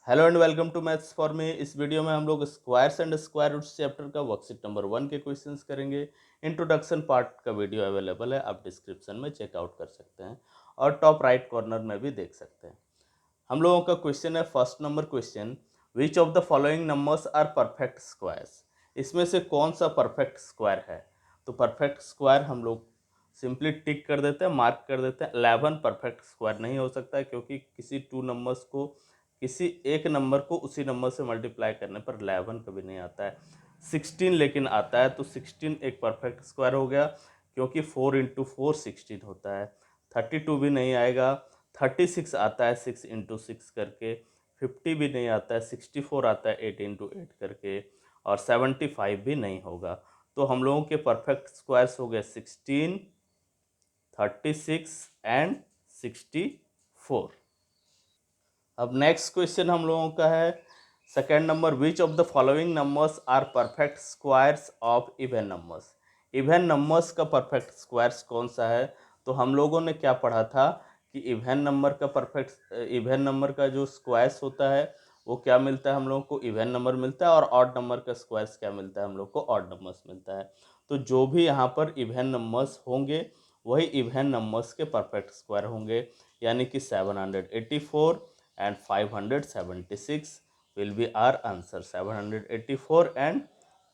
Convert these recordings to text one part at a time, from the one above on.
Hello and welcome to maths for me. इस video में हम लोग squares and square roots chapter का वर्कशीट नंबर 1 के क्वेश्चंस करेंगे। इंट्रोडक्शन पार्ट का वीडियो अवेलेबल है, आप डिस्क्रिप्शन में चेकआउट कर सकते हैं और टॉप राइट कॉर्नर में भी देख सकते हैं। हम लोगों का क्वेश्चन है first number question, which of the following numbers are perfect squares. इसमें से कौन सा परफेक्ट स्क्वायर है? तो परफेक्ट स्क्वायर हम लोग सिंपली टिक कर देते हैं, मार्क कर देते हैं। 11 परफेक्ट स्क्वायर नहीं हो सकता है क्योंकि किसी टू नंबर्स को, किसी एक नंबर को उसी नंबर से मल्टीप्लाई करने पर 11 कभी नहीं आता है। 16 लेकिन आता है, तो 16 एक परफेक्ट स्क्वायर हो गया क्योंकि 4 इंटू 4 16 होता है। 32 भी नहीं आएगा। 36 आता है 6 इंटू 6 करके। 50 भी नहीं आता है। 64 आता है 8 इंटू 8 करके। और 75 भी नहीं होगा। तो हम लोगों के परफेक्ट स्क्वायर्स हो गए 16, 36 एंड 64। अब नेक्स्ट क्वेश्चन हम लोगों का है second number, which of the following numbers are perfect squares of even numbers. Even numbers का परफेक्ट स्क्वायर्स कौन सा है? तो हम लोगों ने क्या पढ़ा था कि इवन नंबर का इवन नंबर का जो स्क्वायर्स होता है वो क्या मिलता है हम लोगों को? इवन नंबर मिलता है। और ऑड नंबर का स्क्वायर्स क्या मिलता है हम लोग को? ऑड नंबर्स मिलता है। तो जो भी यहाँ पर इवन नंबर्स होंगे वही इवन नंबर्स के परफेक्ट स्क्वायर होंगे, यानी कि 784 and 576 will be our answer. 784 and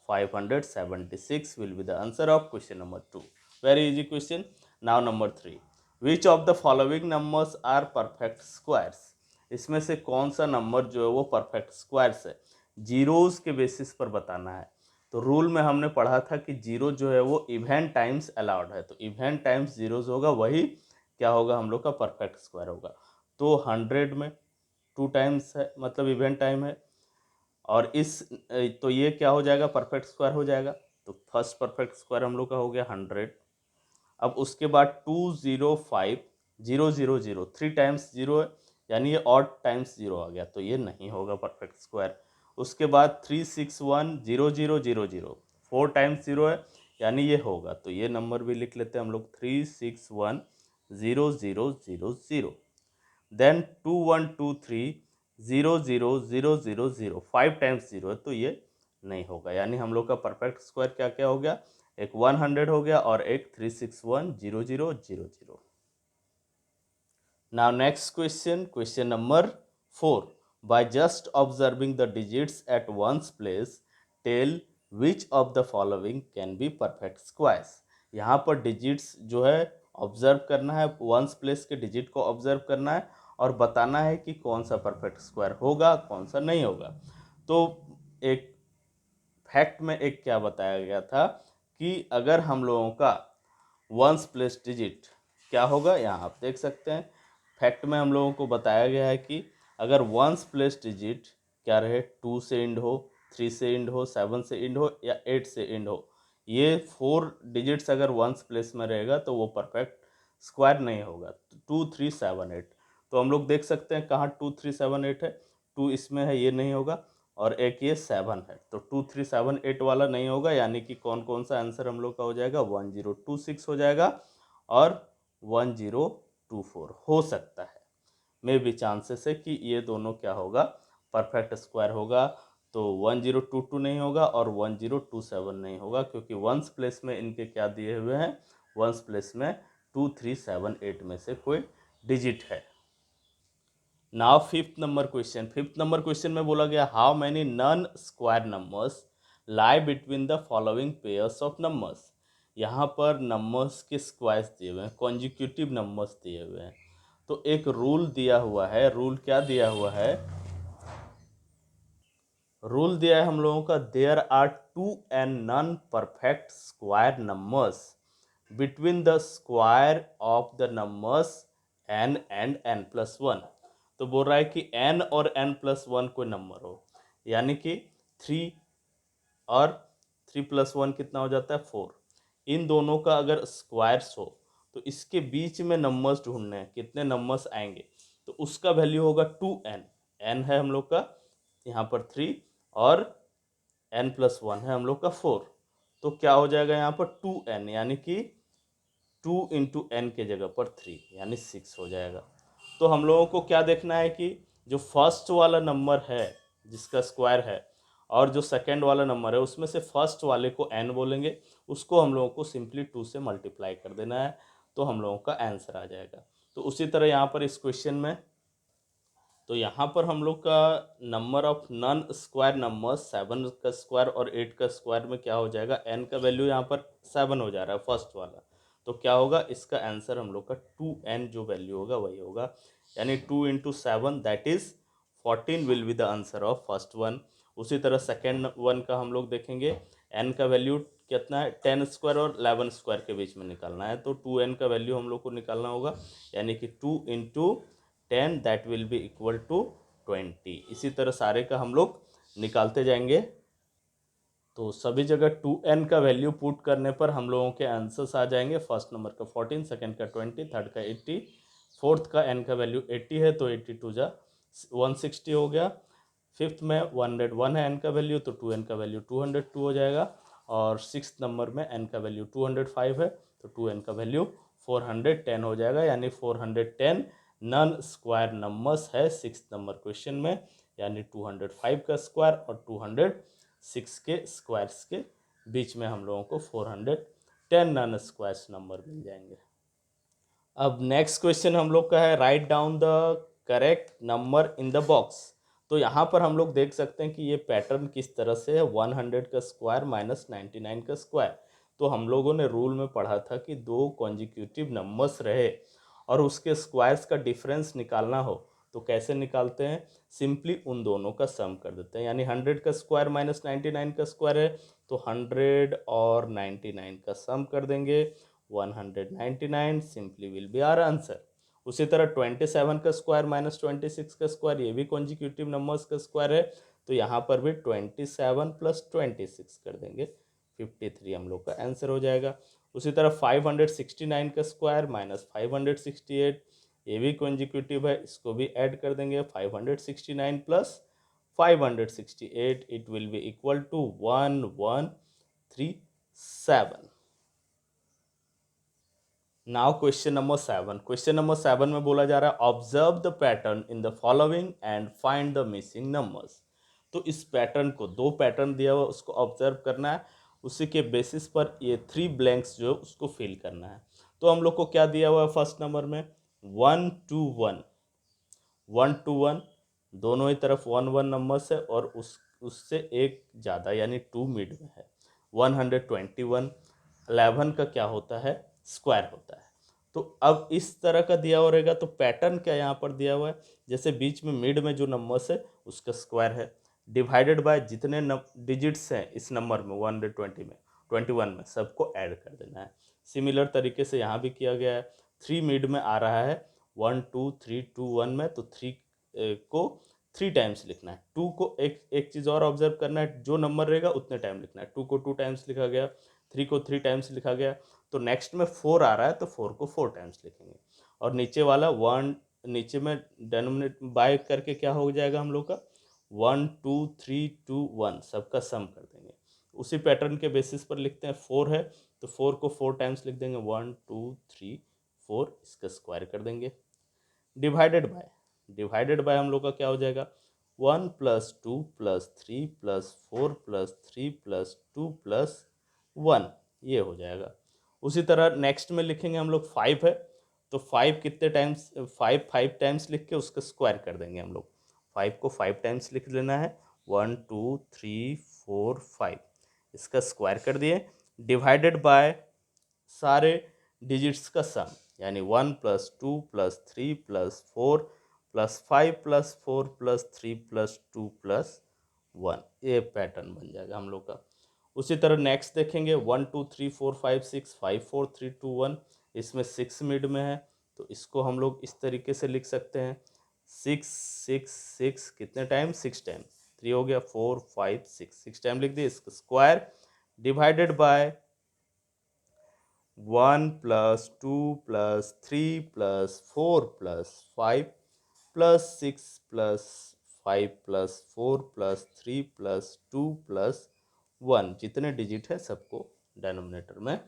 576 will be the answer of question number 2. Very easy question. Now number 3, which of the following numbers are perfect squares? इसमें से कौन सा नंबर जो है वो परफेक्ट स्क्वायर्स है? जीरोज के बेसिस पर बताना है। तो रूल में हमने पढ़ा था कि जीरो जो है वो इवन टाइम्स अलाउड है, तो इवन टाइम्स जीरोज होगा, वही क्या होगा हम लोग का परफेक्ट स्क्वायर होगा। तो 100 में 2 टाइम्स है, मतलब इवन टाइम है। और तो ये क्या हो जाएगा? परफेक्ट स्क्वायर हो जाएगा। तो फर्स्ट परफेक्ट स्क्वायर हम लोग का हो गया 100। अब उसके बाद 205 0 0 0 3 टाइम्स जीरो है, यानी ये ऑड टाइम्स जीरो आ गया, तो ये नहीं होगा परफेक्ट स्क्वायर। उसके बाद 361 0 0 0 0 4 टाइम्स जीरो है, यानी ये होगा, तो ये नंबर भी लिख लेते हैं हम लोग 361 0 0 0 0। देन 2123 0 0 0 0 0 5 टाइम्स जीरो है, तो ये नहीं होगा, यानी हम लोग का परफेक्ट स्क्वायर क्या क्या हो गया? एक 100 हो गया और एक 361 0 0 0 0। Now next question, question number 4, by just observing the digits at ones place tell which of the following can be perfect squares. यहाँ पर डिजिट्स जो है ऑब्जर्व करना है, वंस प्लेस के डिजिट को ऑब्जर्व करना है और बताना है कि कौन सा परफेक्ट स्क्वायर होगा, कौन सा नहीं होगा। तो एक फैक्ट में एक क्या बताया गया था कि अगर हम लोगों का वंस प्लेस डिजिट क्या होगा, यहाँ आप देख सकते हैं फैक्ट में हम लोगों को बताया गया है कि अगर वंस प्लेस डिजिट क्या रहे, 2 से इंड हो, 3 से इंड हो, 7 से इंड हो या 8 से इंड हो, ये 4 डिजिट्स अगर वंस प्लेस में रहेगा तो वो परफेक्ट स्क्वायर नहीं होगा। 2 3 7 8, तो हम लोग देख सकते हैं कहाँ 2 3 7 8 है, 2 इसमें है, ये नहीं होगा। और एक ये 7 है, तो 2 3 7 8 वाला नहीं होगा, यानी कि कौन कौन सा आंसर हम लोग का हो जाएगा? 1026 हो जाएगा और 1024 हो सकता है। मे भी चांसेस है कि ये दोनों क्या होगा? परफेक्ट स्क्वायर होगा। तो 1022 नहीं होगा और 1027 नहीं होगा, क्योंकि वंस प्लेस में इनके क्या दिए हुए हैं? वंस प्लेस में 2 3 7 8 में से कोई डिजिट है। नाउ फिफ्थ नंबर क्वेश्चन में बोला गया, how many non square numbers lie between the following pairs of numbers. यहाँ पर नंबर्स के स्क्वायर्स दिए हुए हैं, कॉन्जिक्यूटिव नंबर्स दिए हुए हैं। तो एक रूल दिया हुआ है, रूल क्या दिया हुआ है? रूल दिया है हम लोगों का, there are 2 and non perfect square numbers between the square of the numbers n and n+1। तो बोल रहा है कि n और n+1 कोई नंबर हो, यानी कि 3 और 3+1 कितना हो जाता है? 4। इन दोनों का अगर स्क्वायर्स हो तो इसके बीच में नंबर्स ढूंढने हैं, कितने नंबर्स आएंगे? तो उसका वैल्यू होगा 2n। n है हम लोग का यहाँ पर 3 और n+1 है हम लोग का 4। तो क्या हो जाएगा यहाँ पर? 2n, यानी कि 2 इंटू एन के जगह पर 3, यानी 6 हो जाएगा। तो हम लोगों को क्या देखना है कि जो फर्स्ट वाला नंबर है जिसका स्क्वायर है और जो सेकंड वाला नंबर है उसमें से फर्स्ट वाले को n बोलेंगे, उसको हम लोगों को सिंपली 2 से मल्टीप्लाई कर देना है, तो हम लोगों का आंसर आ जाएगा। तो उसी तरह यहाँ पर इस क्वेश्चन में, तो यहाँ पर हम लोग का number of non square number 7 का स्क्वायर और 8 का स्क्वायर में क्या हो जाएगा, n का वैल्यू यहाँ पर 7 हो जा रहा है फर्स्ट वाला, तो क्या होगा इसका आंसर हम लोग का 2n जो वैल्यू होगा वही होगा, यानी 2 into 7 that is 14 will be the answer of first one. उसी तरह सेकेंड वन का हम लोग देखेंगे, n का वैल्यू कितना है, 10 स्क्वायर और 11 स्क्वायर के बीच में निकालना है, तो 2n का वैल्यू हम लोग को निकालना होगा, यानी कि 2 into 10 that will be equal to 20। इसी तरह सारे का हम लोग निकालते जाएंगे, तो सभी जगह 2n का वैल्यू पुट करने पर हम लोगों के आंसर्स आ जाएंगे। फर्स्ट नंबर का 14, सेकंड का 20, थर्ड का 80, फोर्थ का n का वैल्यू 80 है तो 82 जा 160 हो गया, फिफ्थ में 101 है n का वैल्यू तो 2n का वैल्यू 202 हो जाएगा, और सिक्स नंबर में n का वैल्यू 205 है तो 2n का वैल्यू 410 हो जाएगा, यानी 410 नॉन स्क्वायर नंबर्स है सिक्स नंबर क्वेश्चन में, यानी 205 का स्क्वायर और 206 के स्क्वायर्स के बीच में हम लोगों को 410 नॉन स्क्वायर्स नंबर मिल जाएंगे। अब नेक्स्ट क्वेश्चन हम लोग का है write down the correct number in the box. तो यहाँ पर हम लोग देख सकते हैं कि ये पैटर्न किस तरह से है, 100 का स्क्वायर माइनस 99 का स्क्वायर। तो हम लोगों ने रूल में पढ़ा था कि दो कॉन्जिक्यूटिव नंबर्स रहे और उसके स्क्वायर्स का डिफरेंस निकालना हो तो कैसे निकालते हैं, सिंपली उन दोनों का सम कर देते हैं, यानी 100 का स्क्वायर माइनस 99 का स्क्वायर है तो 100 और 99 का सम कर देंगे, 199 simply will be our answer. उसी तरह 27 का स्क्वायर माइनस 26 का स्क्वायर, ये भी कॉन्जिक्यूटिव नंबर्स का स्क्वायर है, तो यहाँ पर भी 27 प्लस 26 कर देंगे, 53 हम लोग का आंसर हो जाएगा। उसी तरह 569 का स्क्वायर माइनस 568, ये भी कॉन्जिक्यूटिव है, इसको भी ऐड कर देंगे, 569 plus 568 it will be equal to 1137। Now question number 7, question number 7 में बोला जा रहा है observe the pattern in the following and find the missing numbers. तो इस पैटर्न को, दो पैटर्न दिया हुआ उसको ऑब्जर्व करना है, उसी के बेसिस पर ये 3 ब्लैंक्स जो है उसको फिल करना है। तो हम लोग को क्या दिया हुआ है फर्स्ट नंबर में 1 2 1, 1 2 1 दोनों ही तरफ 1 1 नंबर्स है और उससे एक ज़्यादा यानी 2 मिड में है, 121, 11 का क्या होता है स्क्वायर होता है। तो अब इस तरह का दिया हुआ रहेगा तो पैटर्न क्या यहाँ पर दिया हुआ है, जैसे बीच में मिड में जो नंबर्स है उसका स्क्वायर है, डिवाइडेड बाय जितने डिजिट्स हैं इस नंबर में 120 में 21 में सबको ऐड कर देना है। सिमिलर तरीके से यहाँ भी किया गया है, 3 मिड में आ रहा है 1 2 3 2 1 में, तो 3 को 3 टाइम्स लिखना है, 2 को एक चीज़ और ऑब्जर्व करना है, जो नंबर रहेगा उतने टाइम लिखना है, 2 को 2 टाइम्स लिखा गया, 3 को 3 टाइम्स लिखा गया, तो नेक्स्ट में 4 आ रहा है तो 4 को 4 टाइम्स लिखेंगे, और नीचे वाला 1 नीचे में डेनोमिनेट बाय करके क्या हो जाएगा हम लोग का 1 2 3 2 1 सबका सम कर देंगे। उसी पैटर्न के बेसिस पर लिखते हैं, 4 है तो 4 को 4 टाइम्स लिख देंगे, 1 2 3 4 इसका स्क्वायर कर देंगे, डिवाइडेड बाय हम लोग का क्या हो जाएगा 1 plus 2 plus 3 plus 4 plus 3 plus 2 plus 1, ये हो जाएगा। उसी तरह नेक्स्ट में लिखेंगे हम लोग 5 है तो 5 कितने टाइम्स, 5 टाइम्स लिख के उसका स्क्वायर कर देंगे हम लोग, 5 को 5 टाइम्स लिख लेना है, 1 2 3 4 5 इसका स्क्वायर कर दिए, डिवाइडेड बाय सारे डिजिट्स का सम, यानी 1 plus 2 plus 3 plus 4 plus 5 plus 4 plus 3 plus 2 plus 1, ये पैटर्न बन जाएगा हम लोग का। उसी तरह नेक्स्ट देखेंगे 1 2 3 4 5 6 5 4 3 2 1, इसमें 6 मिड में है तो इसको हम लोग इस तरीके से लिख सकते हैं, 6 6 6 कितने टाइम 6 टाइम, 3 हो गया 4 5 6 टाइम लिख दिए, इसका square divided by 1 plus 2 plus 3 plus 4 plus 5 plus 6 plus 5 plus 4 plus 3 plus 2 plus 1, जितने डिजिट है सबको डेनोमिनेटर में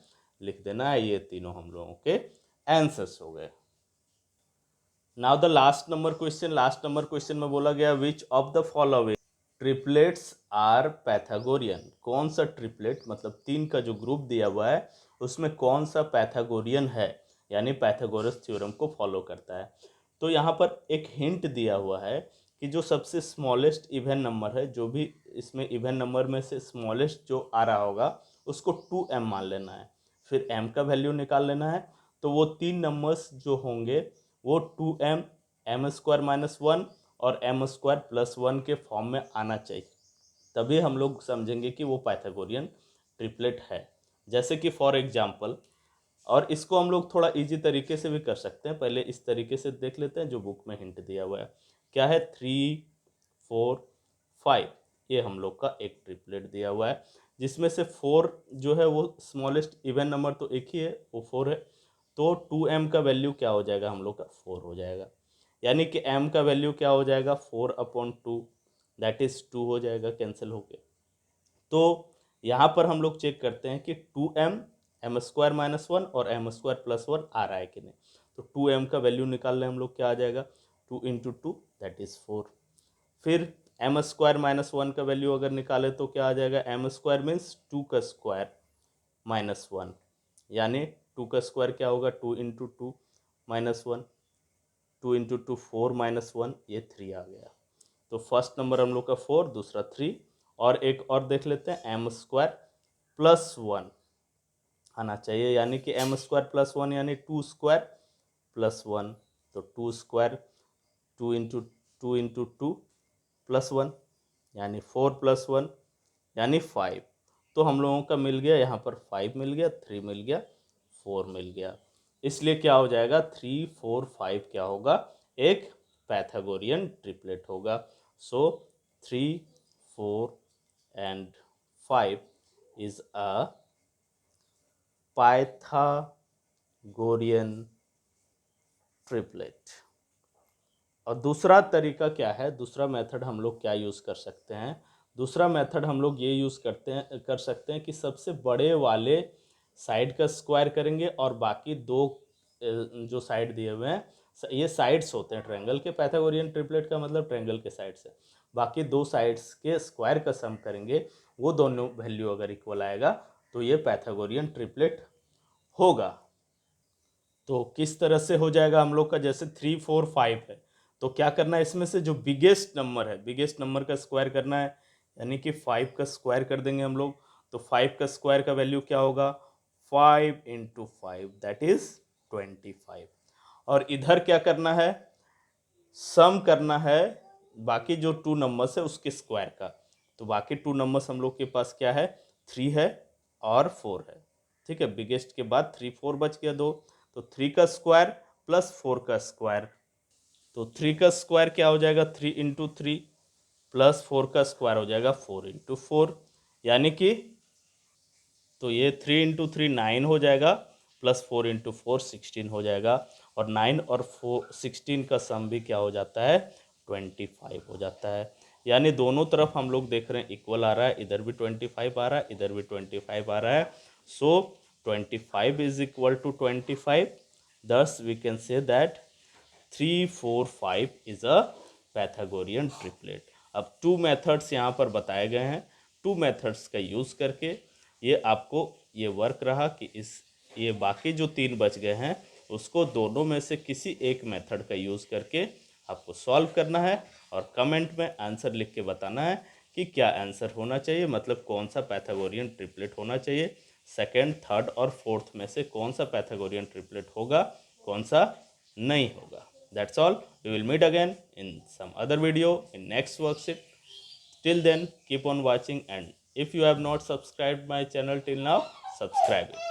लिख देना है। ये तीनों हम लोगों के आंसर्स हो गए। Now the last number question में बोला गया which of the following triplets are Pythagorean, कौन सा ट्रिपलेट मतलब तीन का जो ग्रुप दिया हुआ है उसमें कौन सा पैथागोरियन है, यानी पैथागोरस थ्योरम को फॉलो करता है। तो यहाँ पर एक हिंट दिया हुआ है कि जो सबसे स्मॉलेस्ट इवन नंबर है, जो भी इसमें इवन नंबर में से स्मॉलेस्ट जो आ रहा होगा उसको 2m मान लेना है, फिर m का वैल्यू निकाल लेना है। तो वो तीन नंबर्स जो होंगे वो 2m, m² - 1 और m² + 1 के फॉर्म में आना चाहिए, तभी हम लोग समझेंगे कि वो पाइथागोरियन ट्रिपलेट है। जैसे कि फॉर एग्जांपल, और इसको हम लोग थोड़ा इजी तरीके से भी कर सकते हैं, पहले इस तरीके से देख लेते हैं जो बुक में हिंट दिया हुआ है। क्या है, 3, 4, 5, ये हम लोग का एक ट्रिपलेट दिया हुआ है, जिसमें से 4 जो है वो स्मॉलेस्ट इवन नंबर तो एक ही है, वो 4 है। तो 2m का वैल्यू क्या हो जाएगा हम लोग का, 4 हो जाएगा, यानी कि m का वैल्यू क्या हो जाएगा, 4/2, दैट इज़ 2 हो जाएगा, कैंसिल हो गया। तो यहाँ पर हम लोग चेक करते हैं कि 2m, m² - 1 और m² + 1 आ रहा है कि नहीं। तो 2m का वैल्यू निकाल लें हम लोग, क्या आ जाएगा, 2 × 2 दैट इज़ 4। फिर m² - 1 का वैल्यू अगर निकाले तो क्या आ जाएगा, m² मीन्स 2 का स्क्वायर -1, यानी 2 का स्क्वायर क्या होगा, 2 × 2 -1, 2 × 2 4 -1, ये 3 आ गया। तो फर्स्ट नंबर हम लोग का 4, दूसरा 3, और एक और देख लेते हैं, m² + 1 आना चाहिए, यानी कि m² + 1 यानी 2² + 1, तो 2² 2 × 2 × 2 +1 यानी 4 + 1 यानी 5। तो हम लोगों का मिल गया, यहाँ पर 5 मिल गया, 3 मिल गया, 4 मिल गया। इसलिए क्या हो जाएगा, 3, 4, 5 क्या होगा, एक पैथागोरियन ट्रिपलेट होगा। सो 3, 4 and 5 is a Pythagorean triplet. और दूसरा तरीका क्या है, दूसरा मेथड हम लोग क्या यूज़ कर सकते हैं, दूसरा मेथड हम लोग ये यूज़ कर सकते हैं कि सबसे बड़े वाले साइड का स्क्वायर करेंगे और बाकी दो जो साइड दिए हुए हैं, ये साइड्स होते हैं ट्रायंगल के, पैथागोरियन ट्रिपलेट का मतलब ट्रायंगल के साइड से बाकी दो साइड्स के स्क्वायर का सम करेंगे, वो दोनों वैल्यू अगर इक्वल आएगा तो ये पैथागोरियन ट्रिपलेट होगा। तो किस तरह से हो जाएगा हम लोग का, जैसे 3, 4, 5 है, तो क्या करना है, इसमें से जो बिगेस्ट नंबर है, बिगेस्ट नंबर का स्क्वायर करना है, यानी कि 5 का स्क्वायर कर देंगे हम लोग। तो 5 का स्क्वायर का वैल्यू क्या होगा, 5 × 5 दैट इज 25। और इधर क्या करना है, सम करना है बाकी जो 2 नंबर्स है उसके स्क्वायर का। तो बाकी 2 नंबर्स हम लोग के पास क्या है, 3 है और 4 है, ठीक है। बिगेस्ट के बाद 3, 4 बच गया 2, तो 3 का स्क्वायर प्लस 4 का स्क्वायर। तो 3 का स्क्वायर क्या हो जाएगा, 3 × 3 प्लस 4 का स्क्वायर हो जाएगा 4 × 4, यानी कि तो ये 3 × 3 9 हो जाएगा, प्लस 4 × 4 16 हो जाएगा, और 9 और 16 का सम भी क्या हो जाता है, 25 हो जाता है। यानी दोनों तरफ हम लोग देख रहे हैं इक्वल आ रहा है, इधर भी 25 आ रहा है, इधर भी 25 आ रहा है। So 25 is equal to 25, thus we can say that 3, 4, 5 is a Pythagorean triplet. अब 2 मेथड्स यहाँ पर बताए गए हैं, 2 मेथड्स का यूज़ करके ये आपको ये वर्क रहा कि ये बाकी जो 3 बच गए हैं उसको दोनों में से किसी एक मेथड का यूज़ करके आपको सॉल्व करना है, और कमेंट में आंसर लिख के बताना है कि क्या आंसर होना चाहिए, मतलब कौन सा पैथागोरियन ट्रिपलेट होना चाहिए, सेकंड, थर्ड और फोर्थ में से कौन सा पैथागोरियन ट्रिपलेट होगा, कौन सा नहीं होगा। That's all. We will meet again in some other video in next worksheet. Till then, keep on watching, and if you have not subscribed my channel till now, subscribe it.